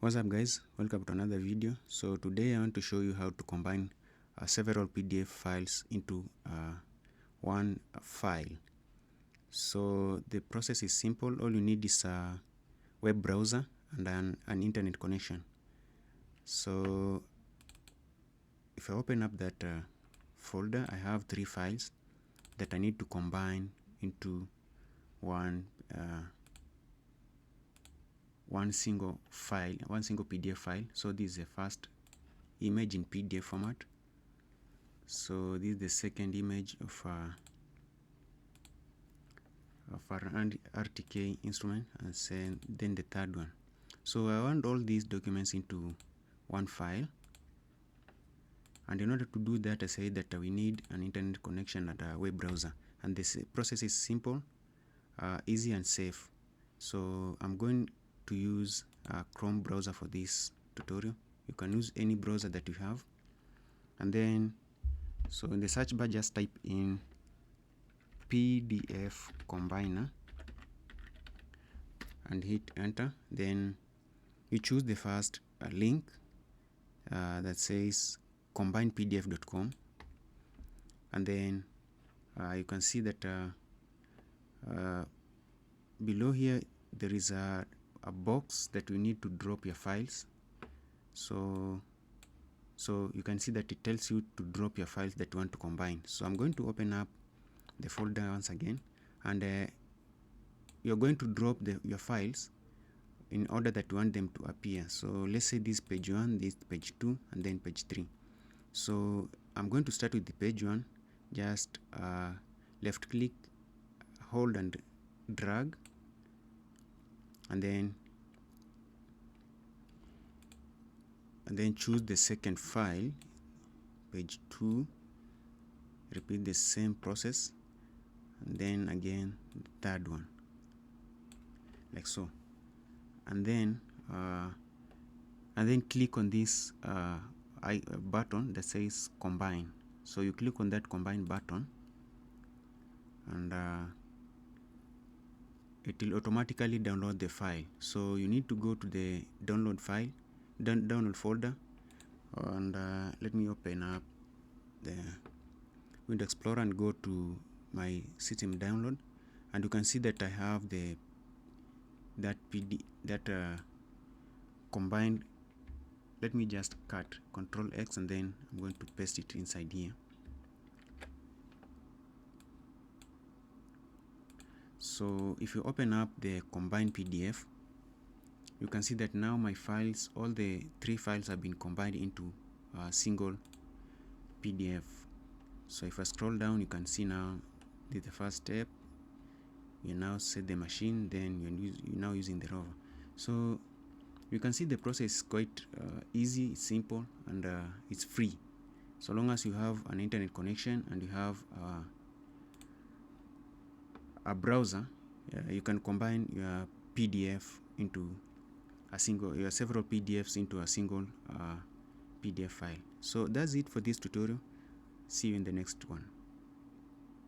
What's up guys, welcome to another video. So today I want to show you how to combine several PDF files into one file. So the process is simple. All you need is a web browser and an internet connection. So if I open up that folder, I have 3 files that I need to combine into one single file, one single PDF file. So this is the first image in PDF format. So this is the second image of an RTK instrument, and then the third one. So I want all these documents into one file, and in order to do that, I say that we need an internet connection and a web browser, and this process is simple, easy and safe. So I'm going to use a Chrome browser for this tutorial. You can use any browser that you have, and then so in the search bar just type in PDF combiner and hit enter. Then you choose the first link that says combinepdf.com, and then you can see that below here there is a box that you need to drop your files. So you can see that it tells you to drop your files that you want to combine. So I'm going to open up the folder once again, and you're going to drop your files in order that you want them to appear. So let's say this page 1, this page 2, and then page 3. So I'm going to start with the page 1. Just left click, hold and drag, and then choose the second file, page 2. Repeat the same process, and then again the third one, like so, and then click on this button that says combine. So you click on that combine button, and it will automatically download the file. So you need to go to the download folder, and let me open up the Windows Explorer and go to my system download, and you can see that I have that combined. Let me just cut Control X, and then I'm going to paste it inside here. So if you open up the combined PDF, you can see that now my files, all the 3 files have been combined into a single PDF. So if I scroll down, you can see now this is the first step. You now set the machine, then you're now using the rover. So you can see the process is quite easy, simple, and it's free. So long as you have an internet connection and you have a browser, you can combine your PDF into your several PDFs into a single PDF file. So that's it for this tutorial. See you in the next one.